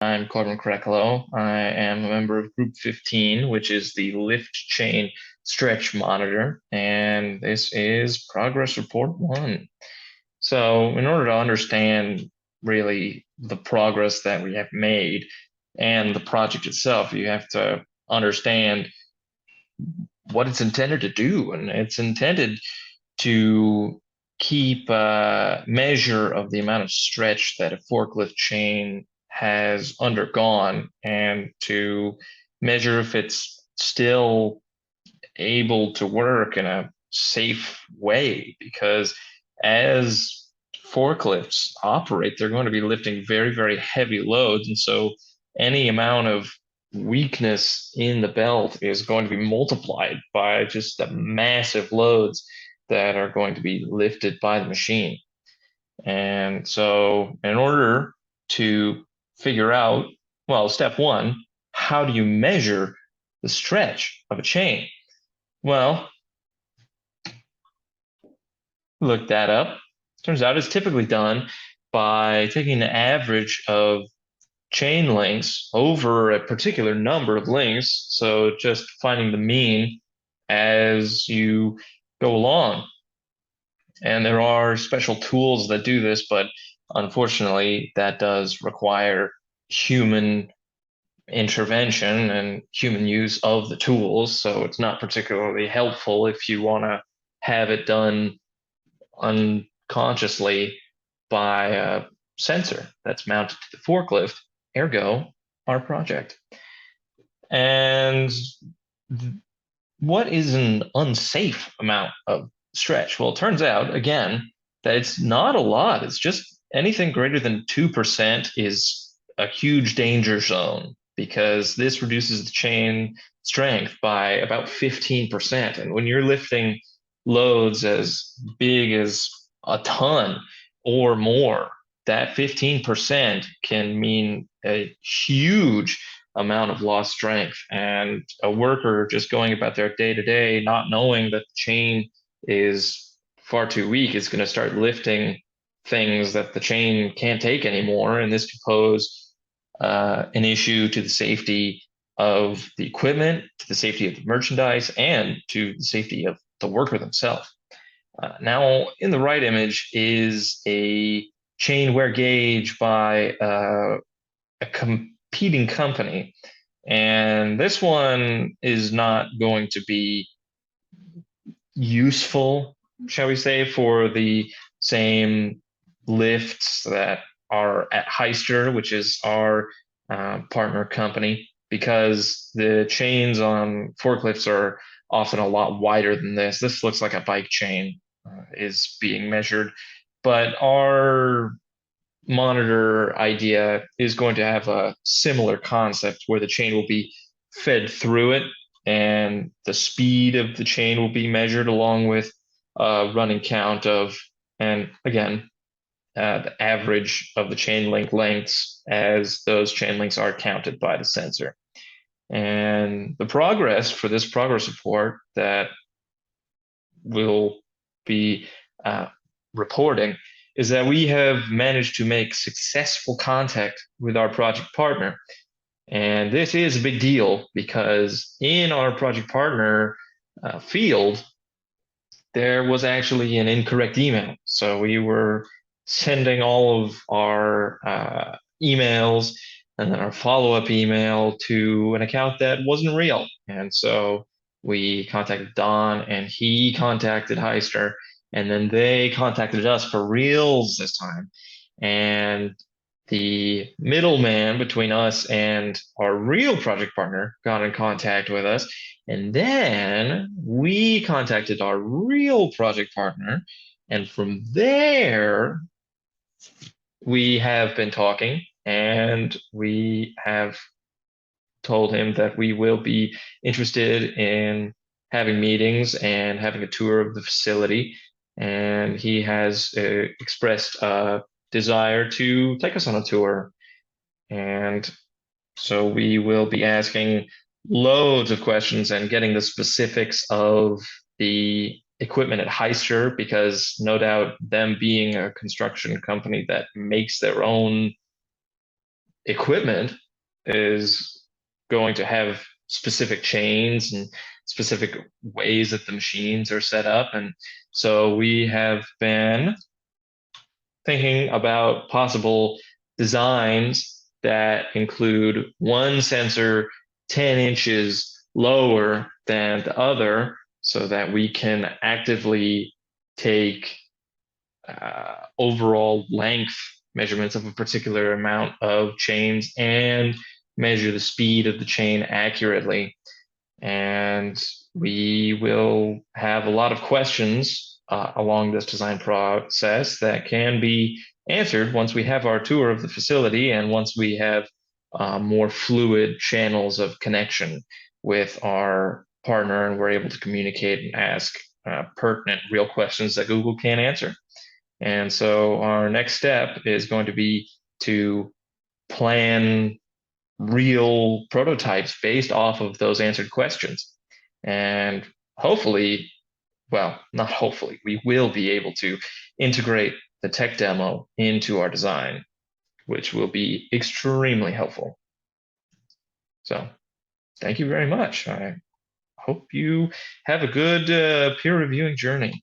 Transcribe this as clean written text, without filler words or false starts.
I'm Corbin Cracklow. I am a member of Group 15, which is the lift chain stretch monitor, and this is Progress Report 1. So, in order to understand really the progress that we have made and the project itself, you have to understand what it's intended to do. And it's intended to keep measure of the amount of stretch that a forklift chain has undergone and to measure if it's still able to work in a safe way. Because as forklifts operate, they're going to be lifting very, very heavy loads. And so any amount of weakness in the belt is going to be multiplied by just the massive loads that are going to be lifted by the machine. And so, in order to figure out, well, step one, how do you measure the stretch of a chain? Well, look that up. Turns out it's typically done by taking the average of chain lengths over a particular number of lengths. So just finding the mean as you go along. And there are special tools that do this, but unfortunately, that does require human intervention and human use of the tools. So it's not particularly helpful if you want to have it done unconsciously by a sensor that's mounted to the forklift, ergo, our project. And what is an unsafe amount of stretch? Well, it turns out, again, that it's not a lot. It's just anything greater than 2% is a huge danger zone because this reduces the chain strength by about 15%. And when you're lifting loads as big as a ton or more, that 15% can mean a huge amount of lost strength. And a worker just going about their day to day, not knowing that the chain is far too weak, is going to start lifting things that the chain can't take anymore. And this could pose an issue to the safety of the equipment, to the safety of the merchandise, and to the safety of the worker themselves. Now, in the right image is a chain wear gauge by a competing company. And this one is not going to be useful, shall we say, for the same lifts that are at Hyster, which is our partner company, because the chains on forklifts are often a lot wider than this. This looks like a bike chain is being measured, but our monitor idea is going to have a similar concept where the chain will be fed through it and the speed of the chain will be measured along with a running count of, and again, the average of the chain link lengths as those chain links are counted by the sensor. And the progress for this progress report that will be reporting is that we have managed to make successful contact with our project partner. And this is a big deal because in our project partner field, there was actually an incorrect email. So we were sending all of our emails and then our follow-up email to an account that wasn't real. And so we contacted Don and he contacted Heister and then they contacted us for reals this time. And the middleman between us and our real project partner got in contact with us. And then we contacted our real project partner. And from there, we have been talking and we have told him that we will be interested in having meetings and having a tour of the facility. And he has expressed a desire to take us on a tour. And so we will be asking loads of questions and getting the specifics of the equipment at Hyster, because no doubt them being a construction company that makes their own equipment is going to have specific chains and specific ways that the machines are set up. And so we have been thinking about possible designs that include one sensor 10 inches lower than the other so that we can actively take overall length measurements of a particular amount of chains and measure the speed of the chain accurately. And we will have a lot of questions along this design process that can be answered once we have our tour of the facility and once we have more fluid channels of connection with our partner and we're able to communicate and ask pertinent, real questions that Google can't answer. And so our next step is going to be to plan real prototypes based off of those answered questions. And hopefully, well, not hopefully, we will be able to integrate the tech demo into our design, which will be extremely helpful. So thank you very much. I hope you have a good peer reviewing journey.